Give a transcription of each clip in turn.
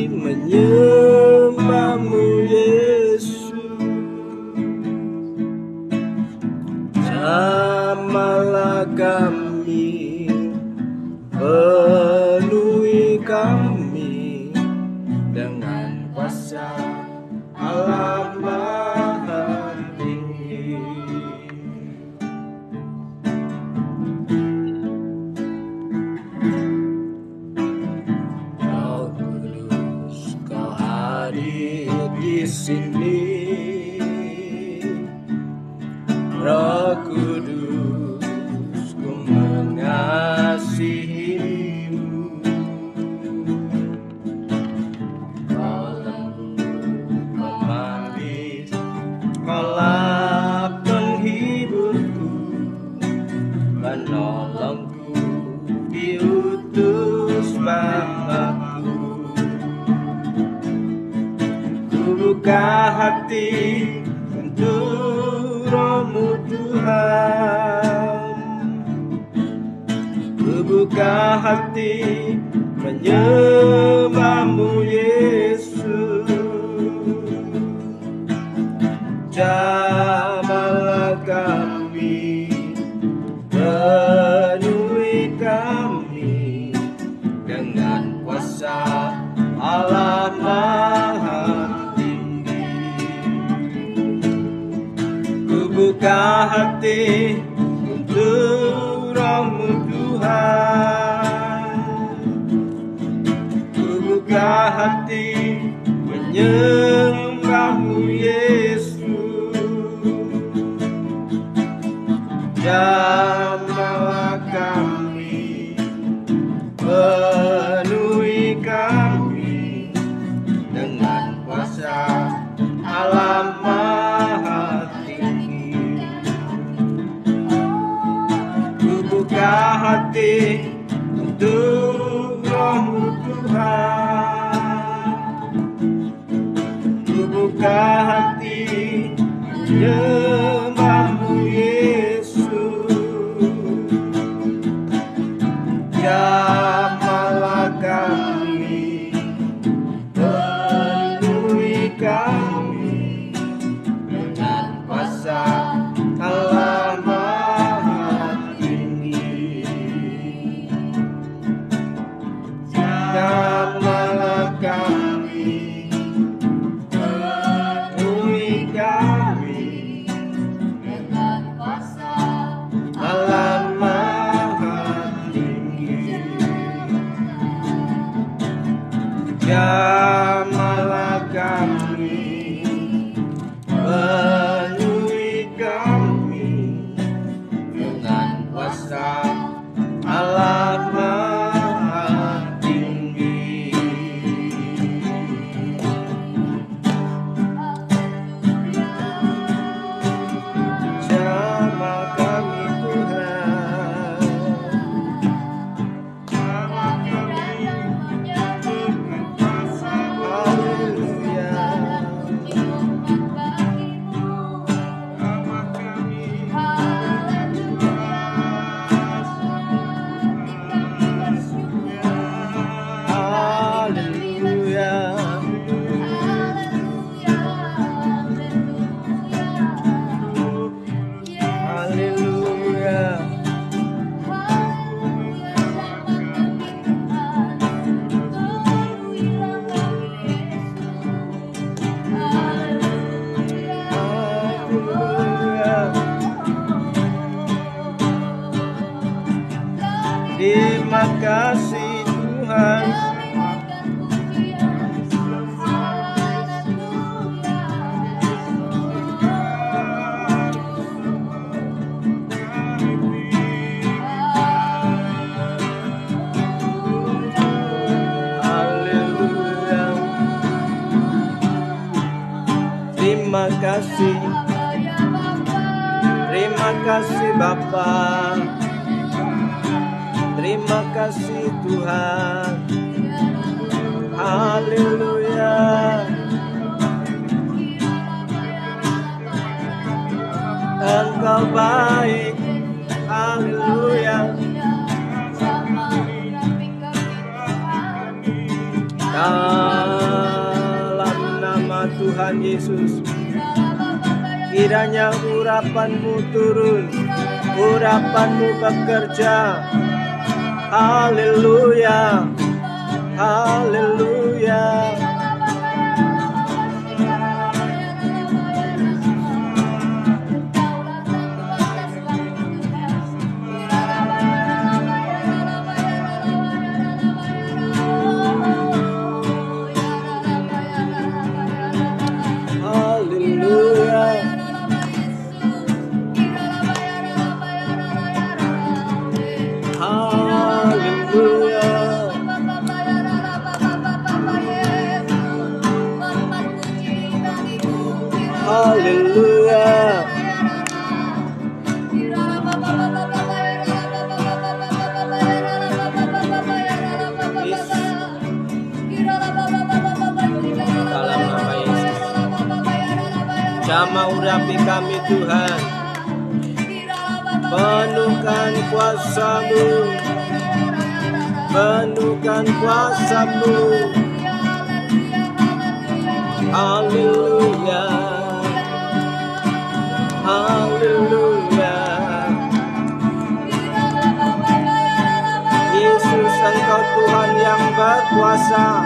menyembahmu Yesus, jamalah kami, penuhi kami dengan kuasa Allah Maha Tinggi. Roh Kudus, Kau hadir di sini. Roh Kudus, Ku mengasihimu. Kau lembut, Kau manis, Kaulah penghiburku, penolongku, diutus Bapa-Ku. Ku buka hati untuk Roh-Mu Tuhan, ku buka hati menyembahmu Yesus, jamalah kami, penuhi kami dengan kuasa Allah Maha Tinggi. Ku buka hati untuk Roh-Mu Tuhan, ku buka hati menyembahmu Yesus, jamalah kami, penuhi kami dengan kuasa Allah Maha Tinggi. Ku buka hati untuk Roh-Mu Tuhan, ku buka hati menyembahmu Yesus, jamalah kami, penuhi kami dengan kuasa Allah Maha Tinggi. Jamalah kami, penuhi kami dengan kuasa Allah Maha Tinggi. Jamalah kami, penuhi kami dengan kuasa Allah Maha Tinggi. Jamah kami Tuhan, jamah kami dengan kuasa. Haleluya. Jamah kami, haleluya. Haleluya. Terima kasih Tuhan. Haleluya. Terima kasih. Terima kasih Bapa. Terima kasih Tuhan. Haleluya. Engkau baik. Haleluya. Dalam nama Tuhan Yesus, kiranya urapan-Mu turun, urapan-Mu bekerja. Haleluya, haleluya. Haleluya. Dalam nama Yesus, jamah urapi kami Tuhan, penuhkan kuasa-Mu, penuhkan kuasa-Mu. Haleluya, haleluya. Yesus, Engkau Tuhan yang berkuasa.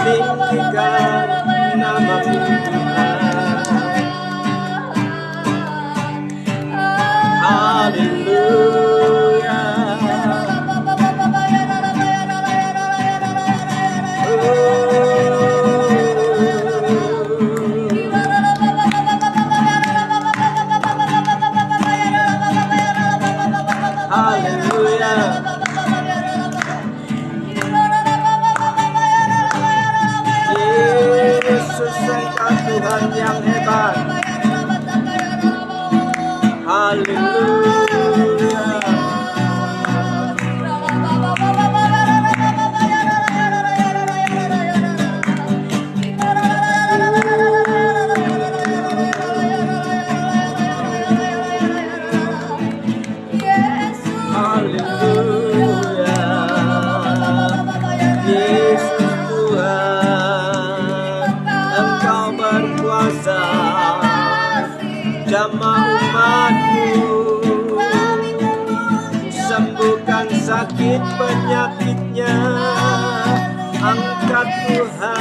Tinggikan nama-Mu Tuhan. Haleluya. Haleluya. Tuhan yang hebat. Haleluya. Jamah umat-Mu, sembuhkan sakit penyakitnya, angkat Tuhan.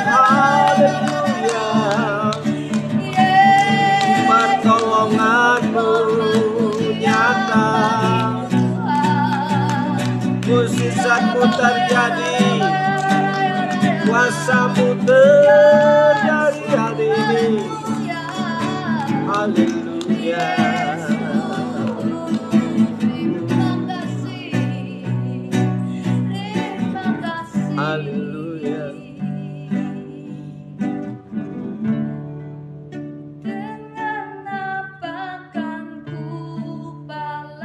Haleluya. Pertolongan-Mu nyata, mujizat-Mu terjadi, kuasa-Mu terjadi hari ini. Haleluya. Haleluya. Dengan apa kan ku balas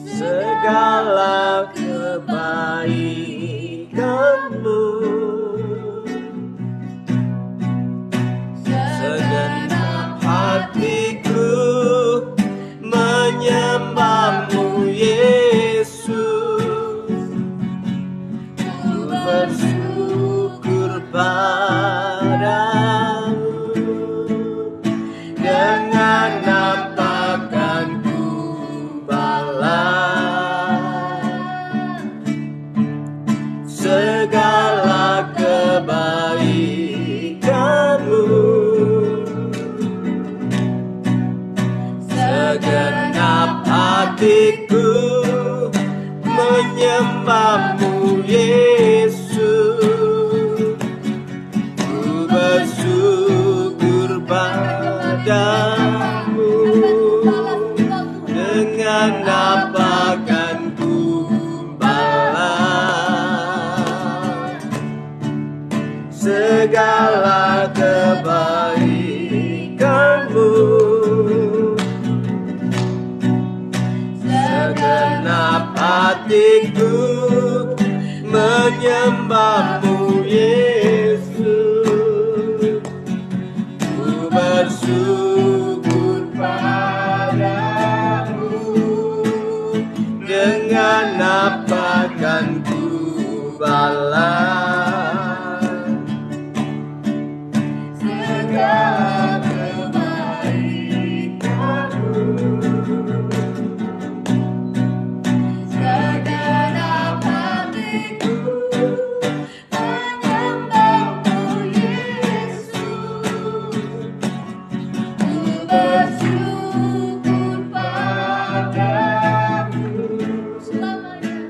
segala kebaikan-Mu, segenap hatiku menyembah-Mu Yesus. Ku bersyukur padamu, dengan apa kan ku balas segala Segenap hatiku menyembahmu Yesus. Ku bersyukur padamu. Dengan apa kan ku balas segala kebaikanmu. Segenap hatiku menyembahmu Yesus. Ku bersyukur padamu. Dengan apa kan ku balas segala kebaikanmu. Segenap hatiku menyembahmu Yesus. Ku bersyukur padamu selamanya.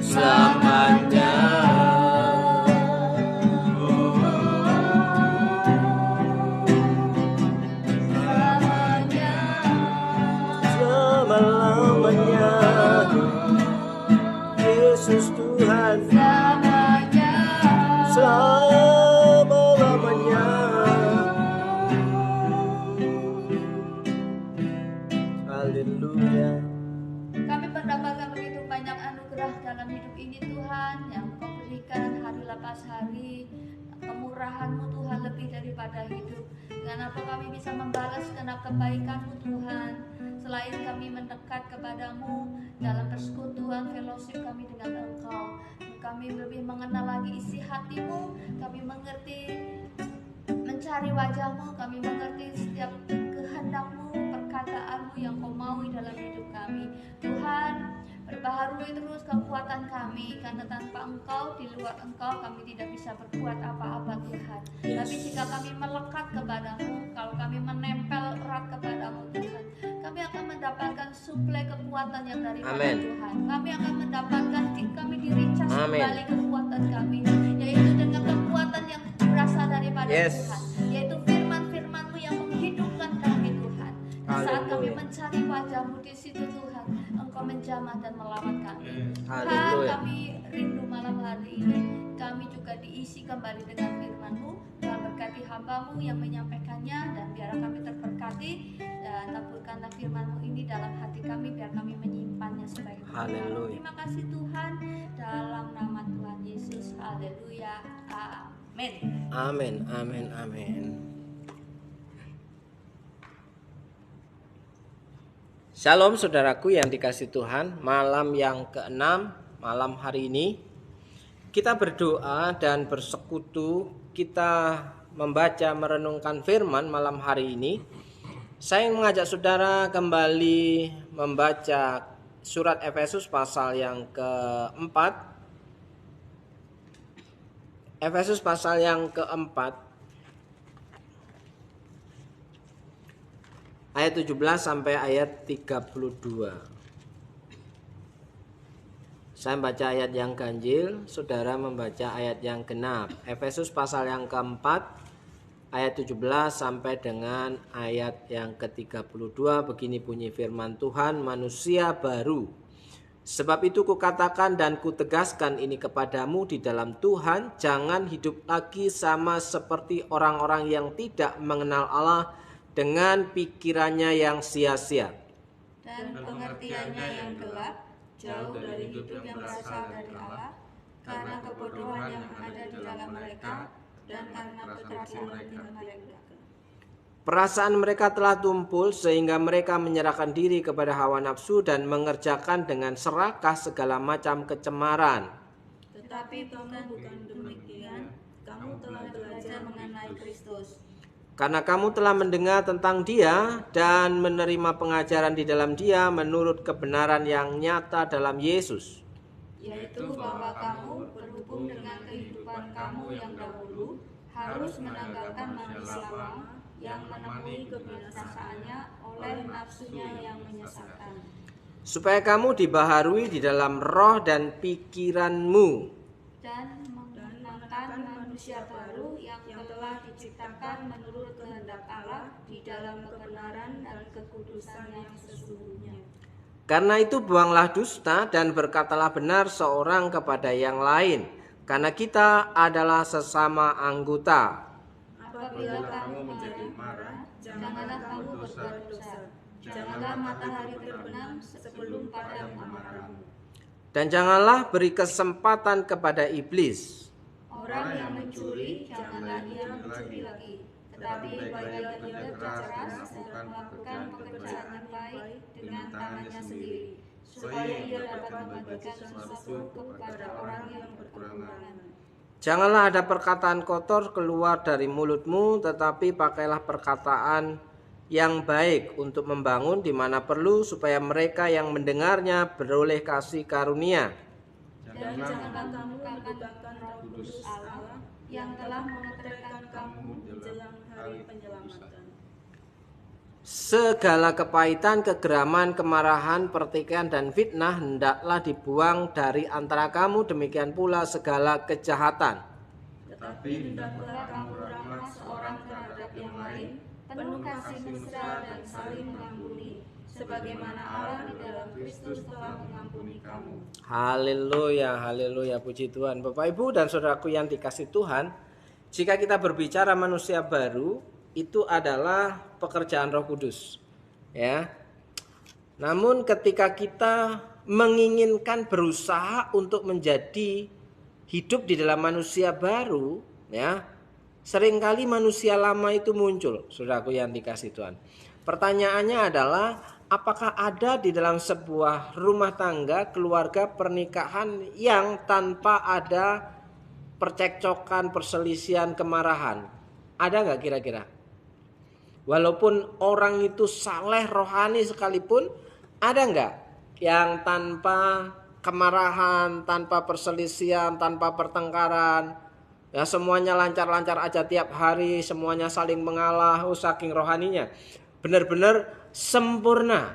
Selamanya. Selama-lamanya Yesus Tuhan. Selama-lamanya. Haleluya. Kami mendapatkan begitu banyak anugerah dalam hidup ini Tuhan, yang Kau berikan hari lepas hari. Kemurahan-Mu Tuhan lebih daripada hidup. Dengan apa kami bisa membalas segenap kebaikan-Mu Tuhan. Selain kami mendekat kepadamu dalam persekutuan fellowship kami dengan Engkau, kami lebih mengenal lagi isi hati-Mu. Kami mengerti mencari wajah-Mu. Kami mengerti setiap kehendak-Mu, perkataan-Mu yang Kau maui dalam hidup kami. Tuhan, perbaharui terus kekuatan kami, karena tanpa Engkau, di luar Engkau kami tidak bisa berbuat apa-apa Tuhan. Tapi jika kami melekat kepadamu, kalau kami menempel erat kepadamu Tuhan, kami akan mendapatkan suplai kekuatan yang daripada Tuhan. Kami akan mendapatkan, kami di-recharge kembali kekuatan kami, yaitu dengan kekuatan yang berasal daripada Tuhan, yaitu firman-firman-Mu yang menghidupkan kami Tuhan. Saat kami mencari wajah-Mu di situ Tuhan, Engkau menjamah dan melawat kami. Tuhan, kami rindu malam hari ini, kami juga diisi kembali dengan firman-Mu. Tuhan, berkati hamba-Mu yang menyampaikannya, dan biar kami terberkati, dan taburkanlah firman-Mu ini dalam hati kami, biar kami menyimpannya sebagai pengalaman. Terima kasih Tuhan, dalam nama Tuhan Yesus. Haleluya. Amin. Amin, amin, amin. Shalom saudaraku yang dikasihi Tuhan. Malam yang ke-6, malam hari ini kita berdoa dan bersekutu. Kita membaca merenungkan firman malam hari ini. Saya ingin mengajak saudara kembali membaca surat Efesus pasal yang keempat. Efesus pasal yang keempat, ayat 17 sampai ayat 32. Saya membaca ayat yang ganjil, saudara membaca ayat yang genap. Efesus pasal yang keempat, ayat 17 sampai dengan ayat yang ke-32. Begini bunyi firman Tuhan, manusia baru. Sebab itu kukatakan dan kutegaskan ini kepadamu di dalam Tuhan, jangan hidup lagi sama seperti orang-orang yang tidak mengenal Allah, dengan pikirannya yang sia-sia dan pengertiannya yang gelap, jauh dari hidup yang berasal dari Allah, karena kebodohan yang ada di dalam mereka, dan karena keterpuruan mereka. Perasaan mereka telah tumpul sehingga mereka menyerahkan diri kepada hawa nafsu dan mengerjakan dengan serakah segala macam kecemaran. Tetapi kamu bukan demikian, kamu telah belajar mengenai Kristus. Karena kamu telah mendengar tentang Dia dan menerima pengajaran di dalam Dia menurut kebenaran yang nyata dalam Yesus, yaitu bahwa kamu berhubung bersambung dengan kehidupan kamu yang dahulu, harus menanggalkan manusia lama yang menemui kebinasaannya oleh nafsunya yang menyesatkan. Supaya kamu dibaharui di dalam roh dan pikiranmu, Dan mengenakan manusia baru yang telah diciptakan menurut kehendak Allah di dalam kebenaran dan kekudusan yang sesungguhnya. karena itu buanglah dusta dan berkatalah benar seorang kepada yang lain, karena kita adalah sesama anggota. Apabila kamu menjadi marah, janganlah kamu berbuat dosa. Janganlah matahari terbenam sebelum padam amarahmu. Dan janganlah beri kesempatan kepada iblis. Orang yang mencuri, janganlah ia mencuri lagi, tetapi baiklah ia keras dan melakukan pekerjaan yang baik dengan tangannya sendiri, supaya ia dapat membagikan sesuatu kepada orang yang berkekurangan. Janganlah ada perkataan kotor keluar dari mulutmu, tetapi pakailah perkataan yang baik untuk membangun di mana perlu, supaya mereka yang mendengarnya beroleh kasih karunia. Dan janganlah kamu melupakan Roh Kudus Allah yang telah mengeterkan kamu menjelang hari penyelamatan. Segala kepahitan, kegeraman, kemarahan, pertikaian, dan fitnah hendaklah dibuang dari antara kamu, demikian pula segala kejahatan. Tetapi hendaklah kamu ramah seorang terhadap yang lain, penuh kasih mesra dan saling mengampuni, sebagaimana Allah di dalam Kristus telah mengampuni kamu. Haleluya, haleluya, puji Tuhan. Bapak, Ibu, dan saudaraku yang dikasih Tuhan, jika kita berbicara manusia baru, itu adalah pekerjaan Roh Kudus, ya. Namun ketika kita menginginkan berusaha untuk menjadi hidup di dalam manusia baru, ya, seringkali manusia lama itu muncul, saudaraku yang dikasih Tuhan. Pertanyaannya adalah, apakah ada di dalam sebuah rumah tangga, keluarga, pernikahan yang tanpa ada percekcokan, perselisihan, kemarahan? Ada nggak kira-kira? Walaupun orang itu saleh rohani sekalipun, ada nggak yang tanpa kemarahan, tanpa perselisihan, tanpa pertengkaran, ya semuanya lancar-lancar aja tiap hari, semuanya saling mengalah, saking rohaninya, benar-benar sempurna.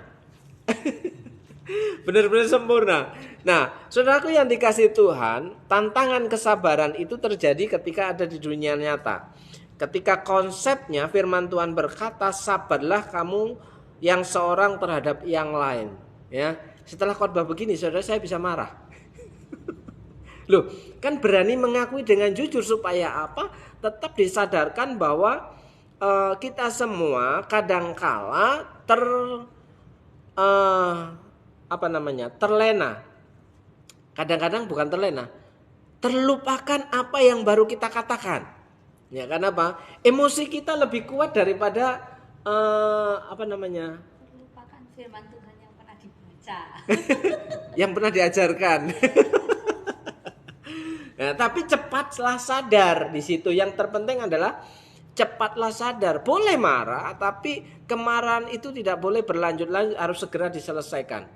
Benar-benar sempurna. Nah, saudaraku yang dikasih Tuhan, tantangan kesabaran itu terjadi ketika ada di dunia nyata. Ketika konsepnya firman Tuhan berkata, sabarlah kamu yang seorang terhadap yang lain. Ya, setelah khotbah begini, saudara, saya bisa marah. Loh, kan berani mengakui dengan jujur supaya apa? Tetap disadarkan bahwa kita semua kadangkala terlena. Kadang-kadang bukan terlena, terlupakan apa yang baru kita katakan. Ya, karena apa? Emosi kita lebih kuat daripada Terlupakan firman Tuhan yang pernah dibaca. yang pernah diajarkan. Nah, tapi cepatlah sadar di situ. Yang terpenting adalah cepatlah sadar. Boleh marah, tapi kemarahan itu tidak boleh berlanjut-lanjut, harus segera diselesaikan.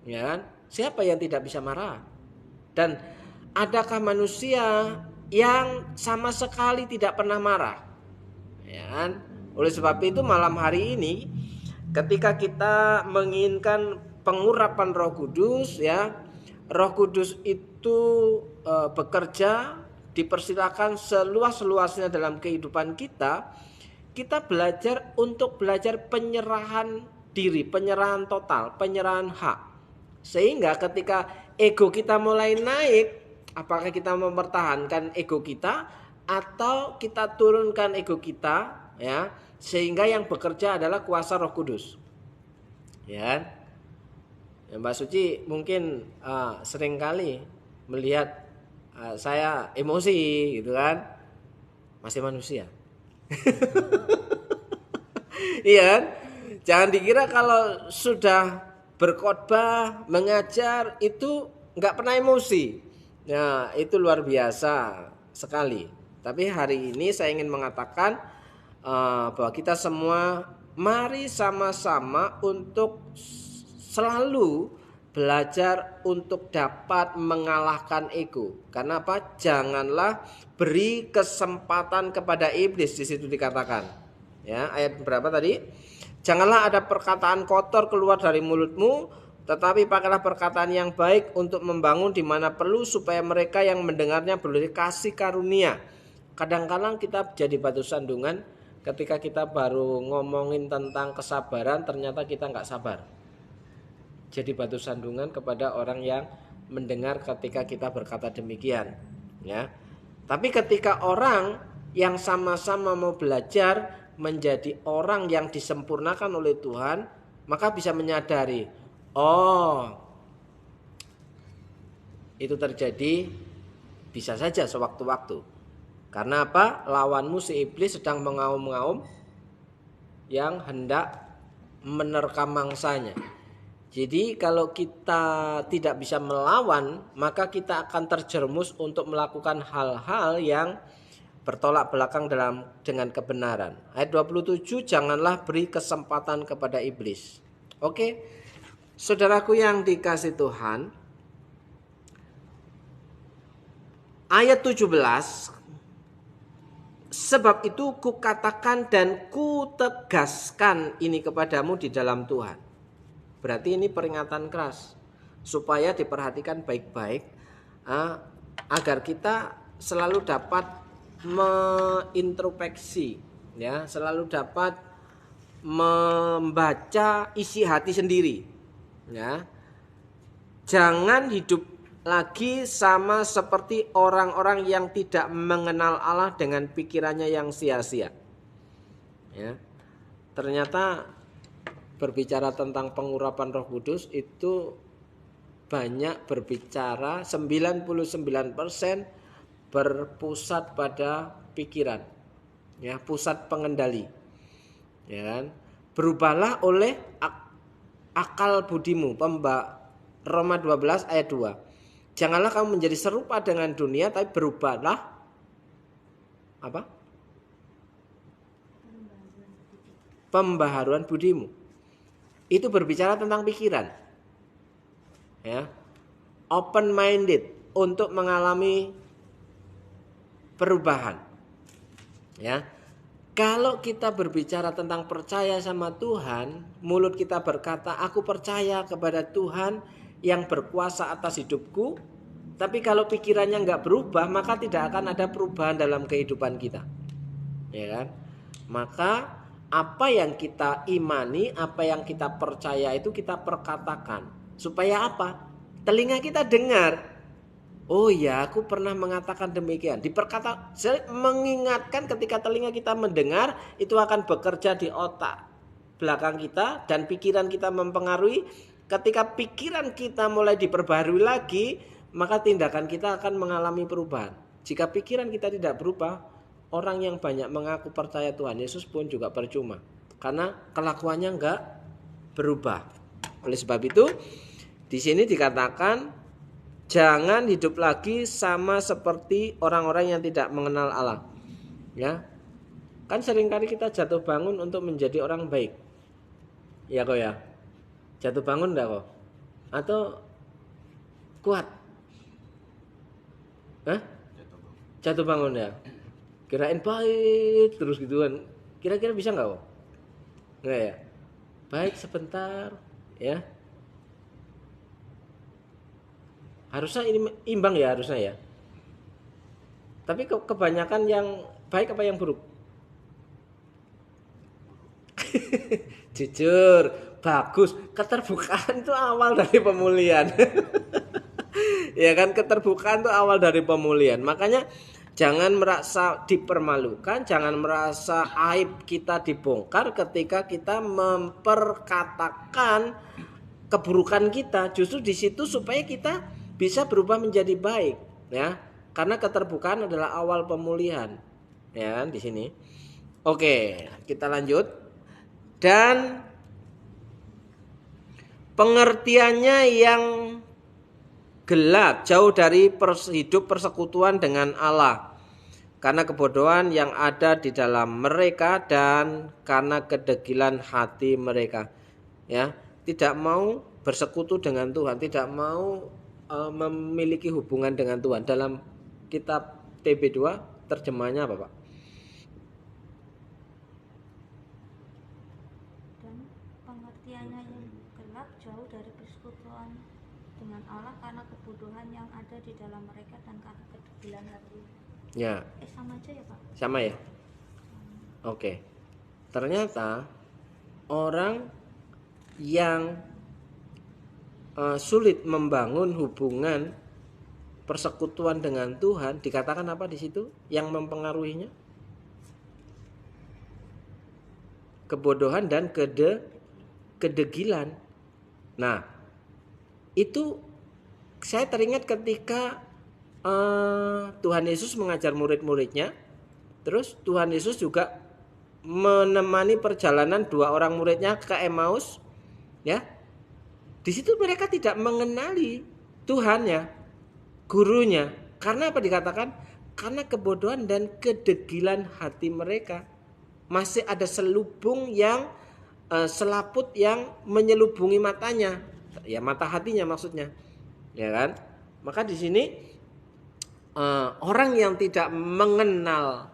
Ya, siapa yang tidak bisa marah? Dan adakah manusia yang sama sekali tidak pernah marah? Ya, oleh sebab itu malam hari ini, ketika kita menginginkan pengurapan Roh Kudus, ya, Roh Kudus itu bekerja, dipersilakan seluas-luasnya dalam kehidupan kita. Kita belajar untuk belajar penyerahan diri, penyerahan total, penyerahan hak. Sehingga ketika ego kita mulai naik, apakah kita mempertahankan ego kita atau kita turunkan ego kita, ya, sehingga yang bekerja adalah kuasa Roh Kudus. Ya. Mbak Suci mungkin seringkali melihat saya emosi gitu kan. Masih manusia. Iya. Jangan dikira kalau sudah berkhotbah, mengajar itu nggak pernah emosi. Nah, itu luar biasa sekali. Tapi hari ini saya ingin mengatakan bahwa kita semua mari sama-sama untuk selalu Belajar untuk dapat mengalahkan ego. Karena apa? Janganlah beri kesempatan kepada iblis, di situ dikatakan. Ya, ayat berapa tadi? Janganlah ada perkataan kotor keluar dari mulutmu, tetapi pakailah perkataan yang baik untuk membangun di mana perlu, supaya mereka yang mendengarnya beroleh kasih karunia. Kadang-kadang kita jadi batu sandungan ketika kita baru ngomongin tentang kesabaran, ternyata kita nggak sabar. Jadi batu sandungan kepada orang yang mendengar ketika kita berkata demikian, ya. Tapi ketika orang yang sama-sama mau belajar menjadi orang yang disempurnakan oleh Tuhan, maka bisa menyadari, oh, itu terjadi bisa saja sewaktu-waktu. Karena apa? Lawanmu si iblis sedang mengaum-ngaum yang hendak menerkam mangsanya. Jadi kalau kita tidak bisa melawan, maka kita akan terjerumus untuk melakukan hal-hal yang bertolak belakang dengan kebenaran. Ayat 27, janganlah beri kesempatan kepada iblis. Oke, saudaraku yang dikasih Tuhan, ayat 17, sebab itu kukatakan dan kutegaskan ini kepadamu di dalam Tuhan. Berarti ini peringatan keras supaya diperhatikan baik-baik agar kita selalu dapat mengintrospeksi, ya, selalu dapat membaca isi hati sendiri, ya. Jangan hidup lagi sama seperti orang-orang yang tidak mengenal Allah dengan pikirannya yang sia-sia. Ya. Ternyata berbicara tentang pengurapan Roh Kudus itu banyak berbicara 99% berpusat pada pikiran, ya, pusat pengendali, ya kan? Berubahlah oleh akal budimu, Roma 12 ayat 2. Janganlah kamu menjadi serupa dengan dunia, tapi berubahlah apa? Pembaharuan budimu. Itu berbicara tentang pikiran, ya, open minded untuk mengalami perubahan, ya. Kalau kita berbicara tentang percaya sama Tuhan, mulut kita berkata aku percaya kepada Tuhan yang berkuasa atas hidupku, tapi kalau pikirannya nggak berubah, maka tidak akan ada perubahan dalam kehidupan kita, ya kan? Maka apa yang kita imani, apa yang kita percaya itu kita perkatakan. Supaya apa? Telinga kita dengar. Oh ya, aku pernah mengatakan demikian. Mengingatkan ketika telinga kita mendengar, itu akan bekerja di otak belakang kita dan pikiran kita mempengaruhi. Ketika pikiran kita mulai diperbaharui lagi, maka tindakan kita akan mengalami perubahan. Jika pikiran kita tidak berubah, orang yang banyak mengaku percaya Tuhan Yesus pun juga percuma, karena kelakuannya enggak berubah. Oleh sebab itu, di sini dikatakan jangan hidup lagi sama seperti orang-orang yang tidak mengenal Allah. Ya, kan seringkali kita jatuh bangun untuk menjadi orang baik. Ya kok ya, jatuh bangun enggak kok? Atau kuat? Hah? Jatuh bangun ya. Kirain baik terus gitu kan. Kira-kira bisa enggak kok? Enggak ya? Baik sebentar, ya. Harusnya ini imbang ya, harusnya ya. Tapi kebanyakan yang baik apa yang buruk? Jujur, bagus. Keterbukaan itu awal dari pemulihan. Ya kan, keterbukaan itu awal dari pemulihan. Makanya jangan merasa dipermalukan, jangan merasa aib kita dibongkar ketika kita memperkatakan keburukan kita. Justru di situ supaya kita bisa berubah menjadi baik, ya. Karena keterbukaan adalah awal pemulihan, ya kan, di sini. Oke, kita lanjut. Dan pengertiannya yang gelap, jauh dari hidup persekutuan dengan Allah, karena kebodohan yang ada di dalam mereka dan karena kedegilan hati mereka, ya, tidak mau bersekutu dengan Tuhan, tidak mau memiliki hubungan dengan Tuhan. Dalam kitab TB2 terjemahnya apa, Pak? Dan pengertiannya yang gelap jauh dari persekutuan dengan Allah karena kebodohan yang ada di dalam mereka dan karena kedegilan hati. Ya. Sama aja ya Pak? Sama ya? Oke. Ternyata orang yang sulit membangun hubungan persekutuan dengan Tuhan, dikatakan apa di situ yang mempengaruhinya? Kebodohan dan kedegilan. Nah, itu saya teringat ketika Tuhan Yesus mengajar murid-muridnya. Terus Tuhan Yesus juga menemani perjalanan 2 orang muridnya ke Emmaus, ya. Di situ mereka tidak mengenali Tuhannya, gurunya. Karena apa dikatakan? Karena kebodohan dan kedegilan hati mereka. Masih ada selubung yang selaput yang menyelubungi matanya, ya mata hatinya maksudnya, ya kan? Maka di sini orang yang tidak mengenal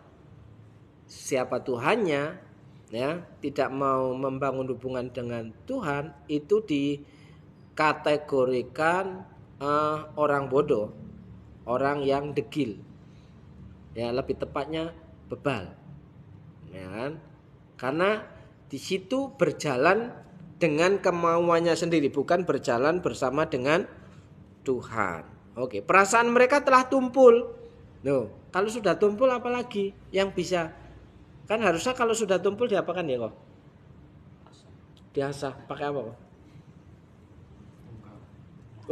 siapa Tuhannya, ya, tidak mau membangun hubungan dengan Tuhan, itu dikategorikan orang bodoh, orang yang degil, ya lebih tepatnya bebal, ya kan? Karena di situ berjalan dengan kemauannya sendiri, bukan berjalan bersama dengan Tuhan. Oke, perasaan mereka telah tumpul. Loh, kalau sudah tumpul apalagi yang bisa? Kan harusnya kalau sudah tumpul diapakan ya kok? Diasah. Pakai apa kok?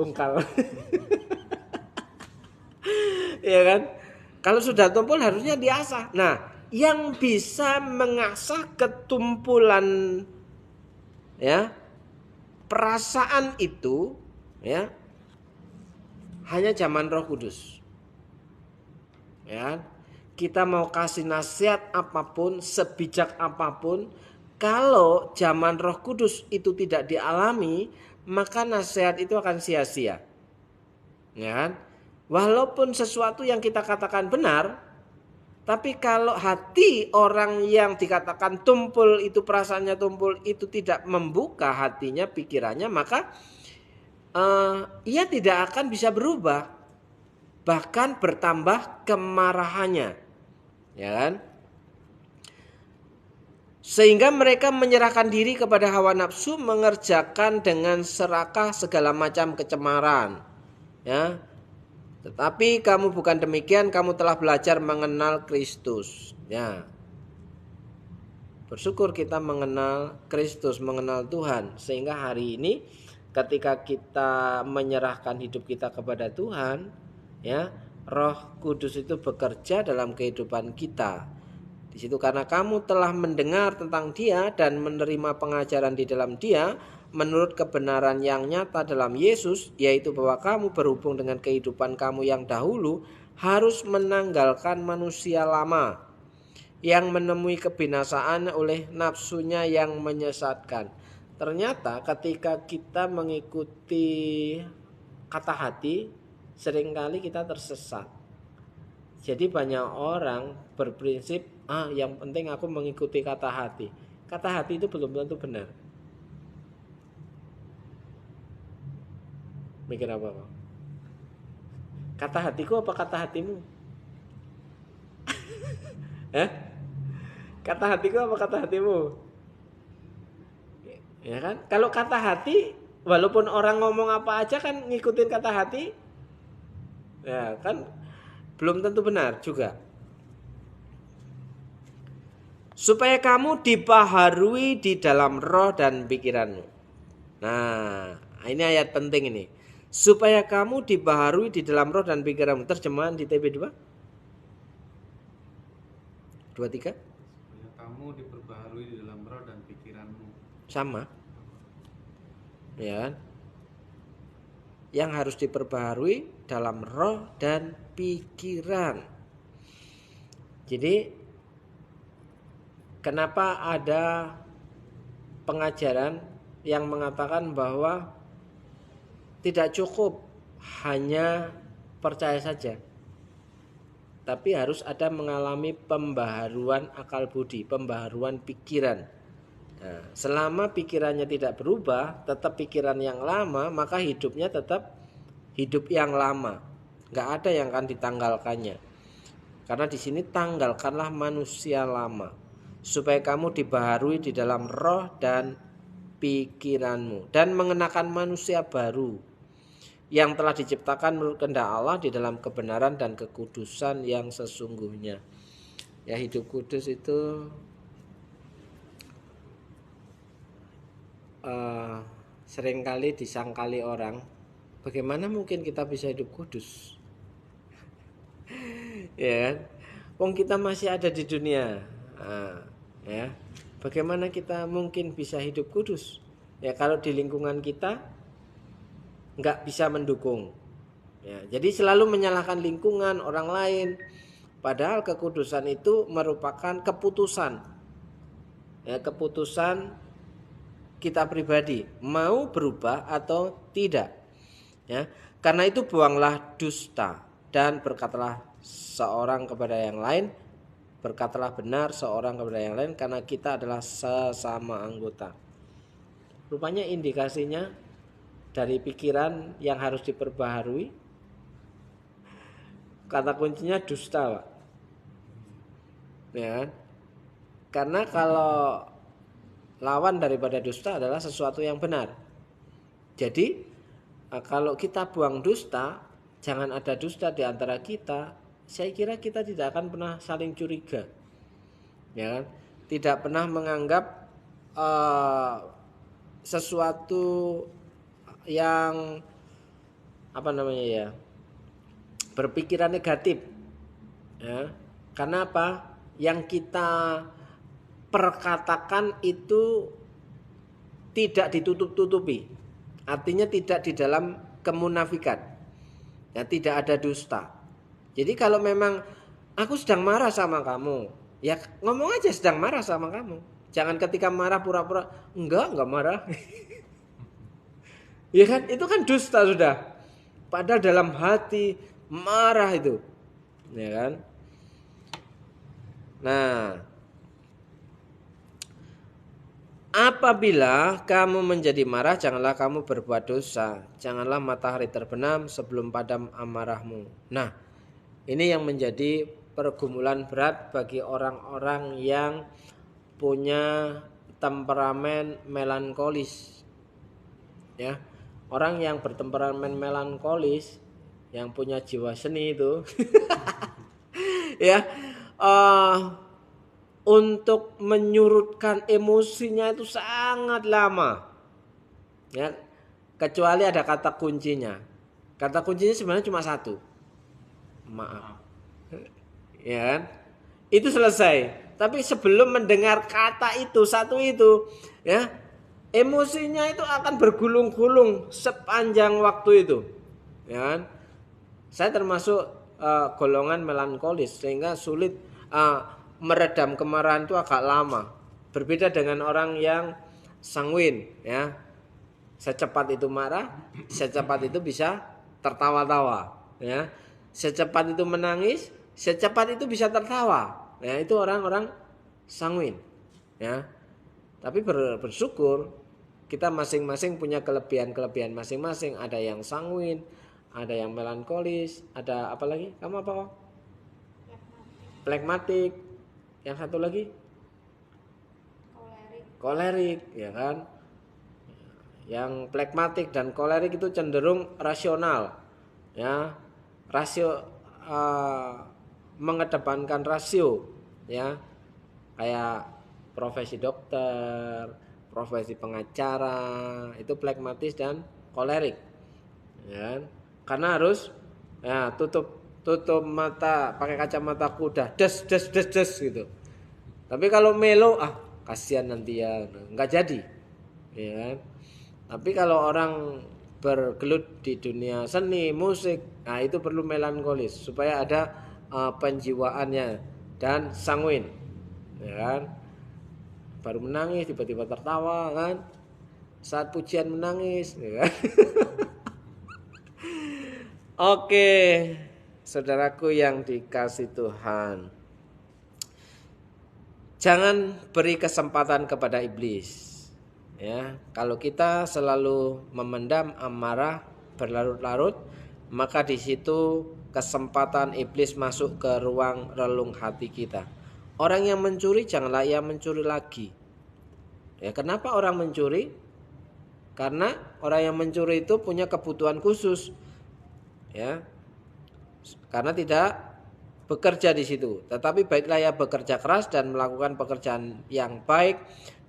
Ungkal. Iya kan? Kalau sudah tumpul harusnya diasah. Nah, yang bisa mengasah ketumpulan ya perasaan itu ya hanya zaman Roh Kudus. Ya. Kita mau kasih nasihat apapun, sebijak apapun, kalau zaman Roh Kudus itu tidak dialami, maka nasihat itu akan sia-sia. Ya. Walaupun sesuatu yang kita katakan benar, tapi kalau hati orang yang dikatakan tumpul itu, perasaannya tumpul itu tidak membuka hatinya, pikirannya, maka ia tidak akan bisa berubah, bahkan bertambah kemarahannya, ya kan? Sehingga mereka menyerahkan diri kepada hawa nafsu, mengerjakan dengan serakah segala macam kecemaran, ya. Tetapi kamu bukan demikian, kamu telah belajar mengenal Kristus, ya. Bersyukur kita mengenal Kristus, mengenal Tuhan, sehingga hari ini ketika kita menyerahkan hidup kita kepada Tuhan, ya, Roh Kudus itu bekerja dalam kehidupan kita. Di situ karena kamu telah mendengar tentang Dia dan menerima pengajaran di dalam Dia menurut kebenaran yang nyata dalam Yesus, yaitu bahwa kamu berhubung dengan kehidupan kamu yang dahulu harus menanggalkan manusia lama yang menemui kebinasaan oleh nafsunya yang menyesatkan. Ternyata ketika kita mengikuti kata hati, seringkali kita tersesat. Jadi banyak orang berprinsip, yang penting aku mengikuti kata hati. Kata hati itu belum tentu benar. Mikir apa Pak? Kata hatiku apa kata hatimu? Kata hatiku apa kata hatimu? Ya kan? Kalau kata hati, walaupun orang ngomong apa aja kan ngikutin kata hati, ya kan belum tentu benar juga. Supaya kamu dibaharui di dalam roh dan pikiranmu. Nah, ini ayat penting ini. Supaya kamu dibaharui di dalam roh dan pikiranmu. Terjemahan di TB2 23. Supaya kamu diperbaharui di dalam roh dan pikiranmu. Sama. Ya kan? Yang harus diperbaharui dalam roh dan pikiran. Jadi kenapa ada pengajaran yang mengatakan bahwa tidak cukup hanya percaya saja, tapi harus ada mengalami pembaharuan akal budi, pembaharuan pikiran. Nah, selama pikirannya tidak berubah, tetap pikiran yang lama, maka hidupnya tetap hidup yang lama. Nggak ada yang akan ditanggalkannya. Karena di sini tanggalkanlah manusia lama, supaya kamu dibaharui di dalam roh dan pikiranmu, dan mengenakan manusia baru yang telah diciptakan menurut kehendak Allah di dalam kebenaran dan kekudusan yang sesungguhnya. Ya, hidup kudus itu seringkali disangkali orang, bagaimana mungkin kita bisa hidup kudus? Ya kan? Wong kita masih ada di dunia. Ya. Bagaimana kita mungkin bisa hidup kudus? Ya, kalau di lingkungan kita nggak bisa mendukung. Ya, jadi selalu menyalahkan lingkungan, orang lain. Padahal kekudusan itu merupakan keputusan. Ya, keputusan kita pribadi mau berubah atau tidak. Ya, karena itu buanglah dusta dan berkatalah seorang kepada yang lain, berkatalah benar seorang kepada yang lain, karena kita adalah sesama anggota. Rupanya indikasinya dari pikiran yang harus diperbaharui, kata kuncinya dusta, Pak. Ya, karena kalau lawan daripada dusta adalah sesuatu yang benar. Jadi kalau kita buang dusta, jangan ada dusta di antara kita, saya kira kita tidak akan pernah saling curiga, ya kan? Tidak pernah menganggap sesuatu yang berpikiran negatif, ya. Karena apa? Yang kita perkatakan itu tidak ditutup-tutupi, artinya tidak di dalam kemunafikan, ya, tidak ada dusta. Jadi kalau memang aku sedang marah sama kamu, ya ngomong aja sedang marah sama kamu. Jangan ketika marah pura-pura enggak marah. Ya kan, itu kan dusta sudah. Padahal dalam hati marah itu. Ya kan? Nah, apabila kamu menjadi marah, janganlah kamu berbuat dosa. Janganlah matahari terbenam sebelum padam amarahmu. Nah, ini yang menjadi pergumulan berat bagi orang-orang yang punya temperamen melankolis. Ya, orang yang bertemperamen melankolis, yang punya jiwa seni itu, ya, untuk menyurutkan emosinya itu sangat lama. Ya, kecuali ada kata kuncinya. Kata kuncinya sebenarnya cuma satu. Maaf. Ya kan? Itu selesai. Tapi sebelum mendengar kata itu, satu itu, ya, emosinya itu akan bergulung-gulung sepanjang waktu itu. Ya kan? Saya termasuk golongan melankolis, sehingga sulit meredam kemarahan itu agak lama. Berbeda dengan orang yang sanguin, ya. Secepat itu marah, secepat itu bisa tertawa-tawa, ya. Secepat itu menangis, secepat itu bisa tertawa. Ya, itu orang-orang sanguin, ya. Tapi bersyukur kita masing-masing punya kelebihan-kelebihan masing-masing. Ada yang sanguin, ada yang melankolis, ada apa lagi? Kamu apa? Plekmatik. Yang satu lagi? Kolerik, ya kan? Yang plekmatik dan kolerik itu cenderung rasional, ya. Rasio, mengedepankan rasio, ya, kayak profesi dokter, profesi pengacara, itu plekmatis dan kolerik, ya. Karena harus, ya, tutup mata pakai kacamata kuda, des gitu. Tapi kalau melo, kasihan nanti ya, nggak jadi, ya kan? Tapi kalau orang bergelut di dunia seni, musik, nah itu perlu melankolis supaya ada penjiwaannya dan sanguin, ya kan? Baru menangis tiba-tiba tertawa kan? Saat pujian menangis, ya kan? Oke, saudaraku yang dikasih Tuhan. Jangan beri kesempatan kepada iblis. Ya, kalau kita selalu memendam amarah berlarut-larut, maka di situ kesempatan iblis masuk ke ruang relung hati kita. Orang yang mencuri janganlah ia mencuri lagi. Ya, kenapa orang mencuri? Karena orang yang mencuri itu punya kebutuhan khusus. Ya. Karena tidak bekerja di situ. Tetapi baiklah ia bekerja keras dan melakukan pekerjaan yang baik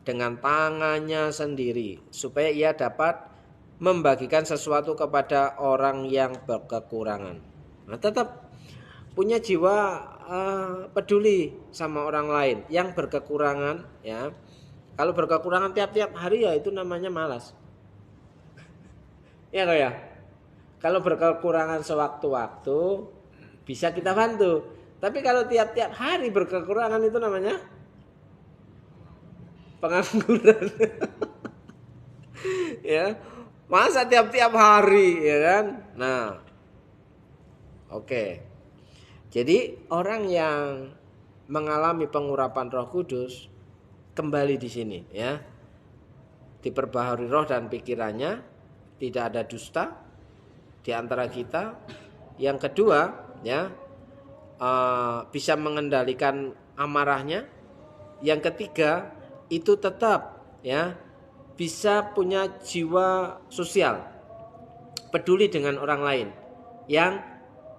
dengan tangannya sendiri, supaya ia dapat membagikan sesuatu kepada orang yang berkekurangan. Nah, tetap punya jiwa peduli sama orang lain yang berkekurangan. Ya, kalau berkekurangan tiap-tiap hari ya itu namanya malas. Ya kok ya. Kalau berkekurangan sewaktu-waktu bisa kita bantu. Tapi kalau tiap-tiap hari berkekurangan itu namanya pengangguran. Ya, masa tiap-tiap hari, ya kan? Nah, oke. Jadi orang yang mengalami pengurapan Roh Kudus kembali di sini, ya. Diperbaharui roh dan pikirannya, tidak ada dusta di antara kita. Yang kedua, ya, bisa mengendalikan amarahnya. Yang ketiga, itu tetap, ya, bisa punya jiwa sosial, peduli dengan orang lain yang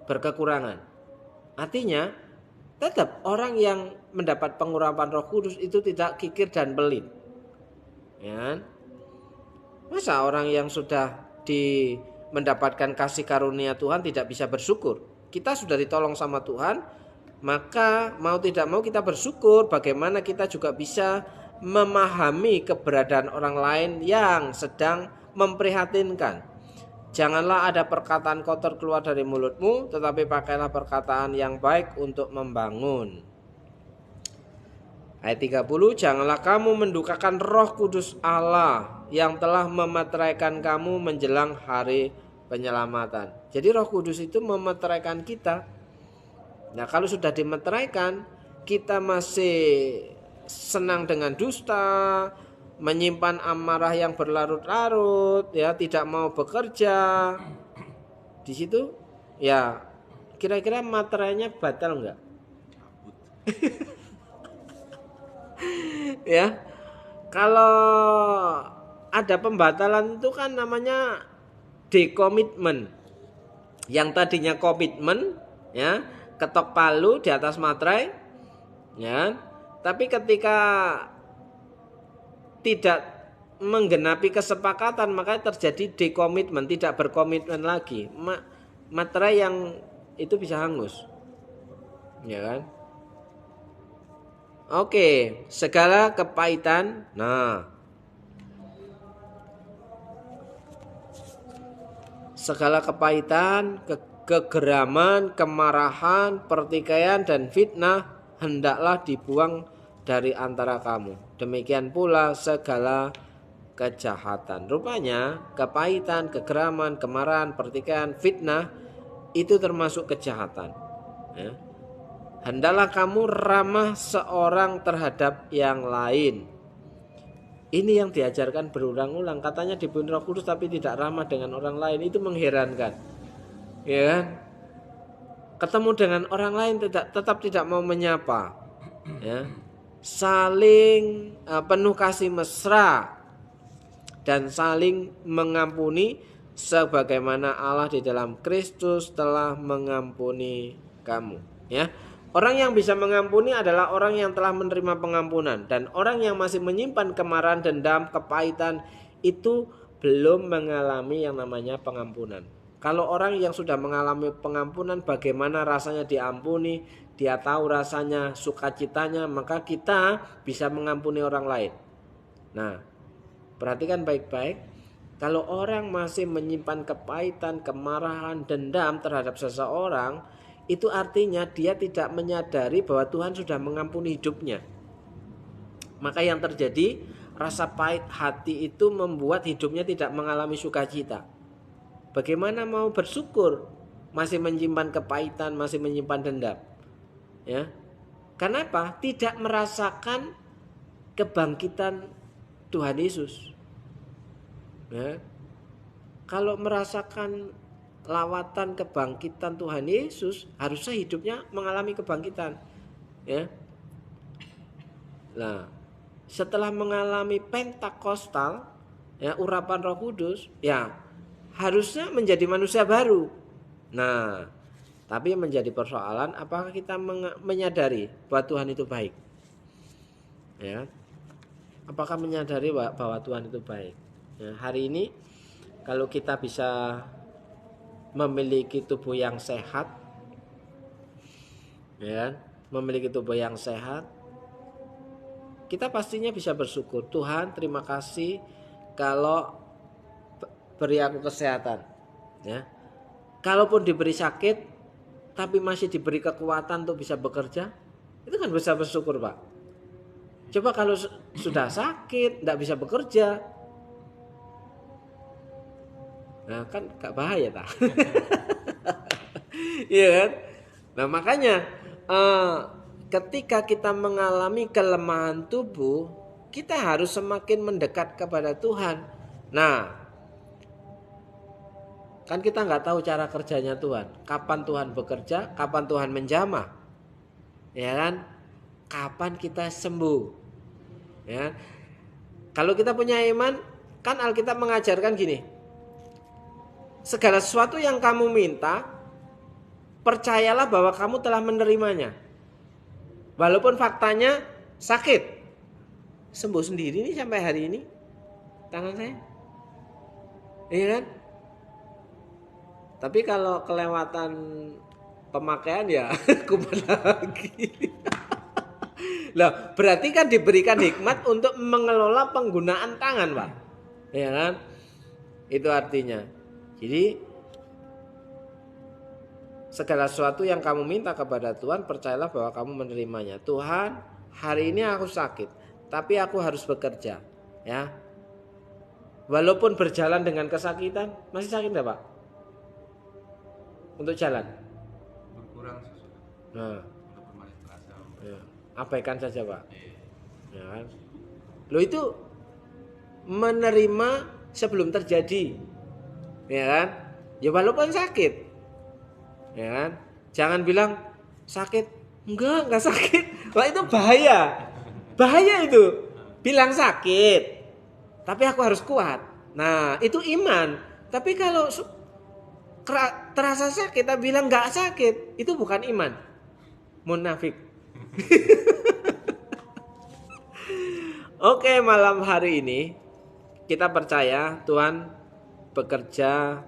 berkekurangan. Artinya, tetap orang yang mendapat pengurapan Roh Kudus itu tidak kikir dan pelit. Ya. Masa orang yang sudah mendapatkan kasih karunia Tuhan tidak bisa bersyukur? Kita sudah ditolong sama Tuhan, maka mau tidak mau kita bersyukur. Bagaimana kita juga bisa memahami keberadaan orang lain yang sedang memprihatinkan. Janganlah ada perkataan kotor keluar dari mulutmu, tetapi pakailah perkataan yang baik untuk membangun. Ayat 30, janganlah kamu mendukakan Roh Kudus Allah yang telah memeteraikan kamu menjelang hari penyelamatan. Jadi Roh Kudus itu memeteraikan kita. Nah, kalau sudah dimeteraikan, kita masih senang dengan dusta, menyimpan amarah yang berlarut-larut, ya, tidak mau bekerja. Di situ ya kira-kira materainya batal enggak? Ya. Kalau ada pembatalan itu kan namanya dekomitmen. Yang tadinya komitmen, ya, ketok palu di atas materai, ya. Tapi ketika tidak menggenapi kesepakatan, maka terjadi dekomitmen, tidak berkomitmen lagi. Materai yang itu bisa hangus. Ya kan? Oke, segala kepahitan. Nah, segala kepahitan, kegeraman, kemarahan, pertikaian dan fitnah hendaklah dibuang dari antara kamu. Demikian pula segala kejahatan. Rupanya kepahitan, kegeraman, kemarahan, pertikaian, fitnah itu termasuk kejahatan. Ya. Hendaklah kamu ramah seorang terhadap yang lain. Ini yang diajarkan berulang-ulang. Katanya diberi Roh Kudus tapi tidak ramah dengan orang lain. Itu mengherankan. Ya kan? Ketemu dengan orang lain tetap tidak mau menyapa. Ya. Saling penuh kasih mesra dan saling mengampuni sebagaimana Allah di dalam Kristus telah mengampuni kamu. Ya. Orang yang bisa mengampuni adalah orang yang telah menerima pengampunan. Dan orang yang masih menyimpan kemarahan, dendam, kepahitan itu belum mengalami yang namanya pengampunan. Kalau orang yang sudah mengalami pengampunan, bagaimana rasanya diampuni, dia tahu rasanya sukacitanya, maka kita bisa mengampuni orang lain. Nah, perhatikan baik-baik. Kalau orang masih menyimpan kepahitan, kemarahan, dendam terhadap seseorang, itu artinya dia tidak menyadari bahwa Tuhan sudah mengampuni hidupnya. Maka yang terjadi, rasa pahit hati itu membuat hidupnya tidak mengalami sukacita. Bagaimana mau bersyukur masih menyimpan kepahitan, masih menyimpan dendam. Ya. Kenapa? Tidak merasakan kebangkitan Tuhan Yesus. Ya. Kalau merasakan lawatan kebangkitan Tuhan Yesus, harusnya hidupnya mengalami kebangkitan. Ya. Nah, setelah mengalami Pentakostal, ya, urapan Roh Kudus, ya harusnya menjadi manusia baru. Nah, tapi yang menjadi persoalan, apakah kita menyadari bahwa Tuhan itu baik? Ya, apakah menyadari bahwa Tuhan itu baik? Ya, hari ini kalau kita bisa memiliki tubuh yang sehat, ya, memiliki tubuh yang sehat, kita pastinya bisa bersyukur. Tuhan, terima kasih kalau beri aku kesehatan. Ya, kalaupun diberi sakit, tapi masih diberi kekuatan untuk bisa bekerja, itu kan bisa bersyukur, Pak. Coba kalau sudah sakit, tidak bisa bekerja, nah kan gak bahaya tak? Iya kan? Nah makanya ketika kita mengalami kelemahan tubuh, kita harus semakin mendekat kepada Tuhan. Nah, kan kita nggak tahu cara kerjanya Tuhan. Kapan Tuhan bekerja, kapan Tuhan menjamah, ya kan? Kapan kita sembuh, ya? Kalau kita punya iman, kan Alkitab mengajarkan gini. Segala sesuatu yang kamu minta, percayalah bahwa kamu telah menerimanya. Walaupun faktanya sakit, sembuh sendiri nih sampai hari ini tangan saya, iya kan? Tapi kalau kelewatan pemakaian ya kumat lagi. Lah, berarti kan diberikan hikmat untuk mengelola penggunaan tangan, Pak. Ya kan? Itu artinya. Jadi segala sesuatu yang kamu minta kepada Tuhan, percayalah bahwa kamu menerimanya. Tuhan, hari ini aku sakit, tapi aku harus bekerja, ya. Walaupun berjalan dengan kesakitan, masih sakit enggak, Pak? Untuk jalan. Berkurang sesudah. Nah, Walaupun masih terasa. ya. Abaikan saja, Pak. Iya. Ya kan? Lo itu menerima sebelum terjadi, ya kan? Ya walaupun sakit, ya kan? Jangan bilang sakit, enggak sakit. Wah itu bahaya itu. Bilang sakit, tapi aku harus kuat. Nah itu iman. Tapi kalau terasa sakit, kita bilang enggak sakit, itu bukan iman, munafik. Oke, malam hari ini kita percaya Tuhan bekerja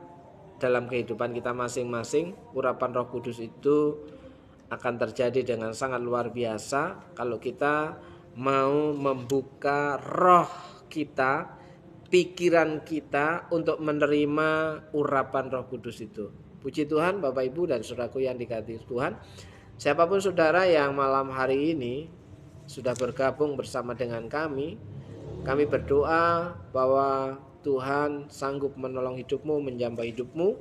dalam kehidupan kita masing-masing. Urapan Roh Kudus itu akan terjadi dengan sangat luar biasa kalau kita mau membuka roh kita, pikiran kita untuk menerima urapan Roh Kudus itu. Puji Tuhan, Bapak Ibu dan saudaraku yang dikasihi Tuhan. Siapapun saudara yang malam hari ini sudah bergabung bersama dengan kami berdoa bahwa Tuhan sanggup menolong hidupmu, menjamah hidupmu,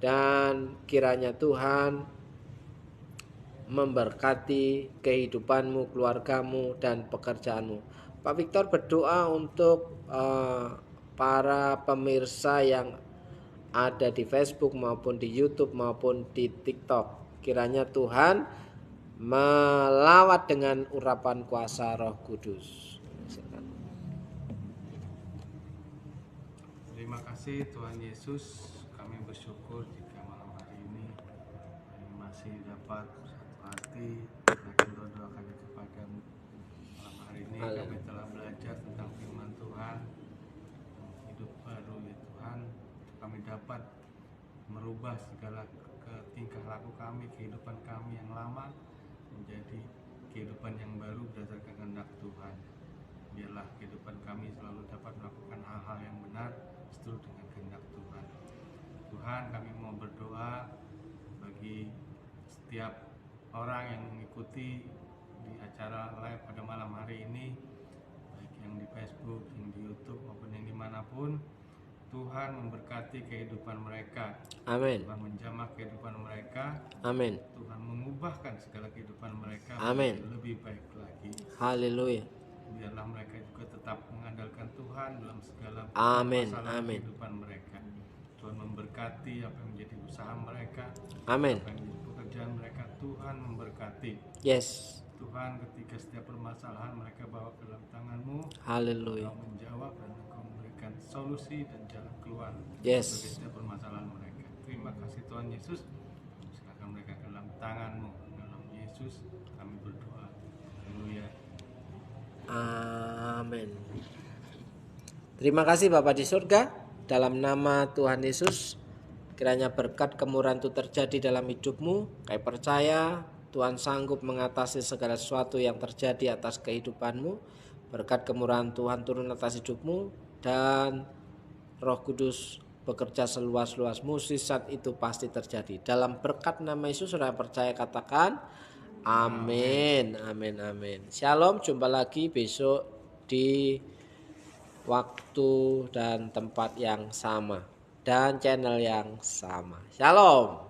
dan kiranya Tuhan memberkati kehidupanmu, keluargamu, dan pekerjaanmu. Pak Victor berdoa untuk para pemirsa yang ada di Facebook maupun di YouTube maupun di TikTok. Kiranya Tuhan melawat dengan urapan kuasa Roh Kudus. Terima kasih Tuhan Yesus. Kami bersyukur jika malam hari ini kami masih dapat satu hati dan doa kami kepadamu. Malam hari ini kami telah belajar tentang firman Tuhan, hidup baru ya Tuhan. Kami dapat merubah segala tingkah laku kami, kehidupan kami yang lama menjadi kehidupan yang baru berdasarkan kehendak Tuhan. Biarlah kehidupan kami selalu dapat melakukan hal-hal yang benar seturut dengan kehendak Tuhan. Tuhan, kami mau berdoa bagi setiap orang yang mengikuti di acara live pada malam hari ini, baik yang di Facebook, yang di YouTube maupun yang dimanapun. Tuhan memberkati kehidupan mereka. Amin. Tuhan menjamah kehidupan mereka. Amin. Tuhan mengubahkan segala kehidupan mereka Amin. menjadi lebih baik lagi. Haleluya. Biarlah mereka juga tetap mengandalkan Tuhan dalam segala Amin. masalah Amin. kehidupan mereka. Tuhan memberkati apa yang menjadi usaha mereka, Amin. apa yang menjadi pekerjaan mereka. Tuhan memberkati. Yes. Tuhan, ketika setiap permasalahan mereka bawa ke dalam tangan-Mu, Haleluya. Engkau menjawab dan Engkau memberikan solusi dan jalan keluar Yes. bagi setiap permasalahan mereka. Terima kasih Tuhan Yesus. Silakan mereka ke dalam tangan-Mu. Dalam Yesus kami berdoa. Haleluya. Amin. Terima kasih Bapak di surga. Dalam nama Tuhan Yesus, kiranya berkat kemurahan itu terjadi dalam hidupmu. Kami percaya Tuhan sanggup mengatasi segala sesuatu yang terjadi atas kehidupanmu. Berkat kemurahan Tuhan turun atas hidupmu, dan Roh Kudus bekerja seluas-luas mukjizat itu pasti terjadi. Dalam berkat nama Yesus, saudara percaya katakan amin. Amin. Amin. Shalom, jumpa lagi besok di waktu dan tempat yang sama dan channel yang sama. Shalom.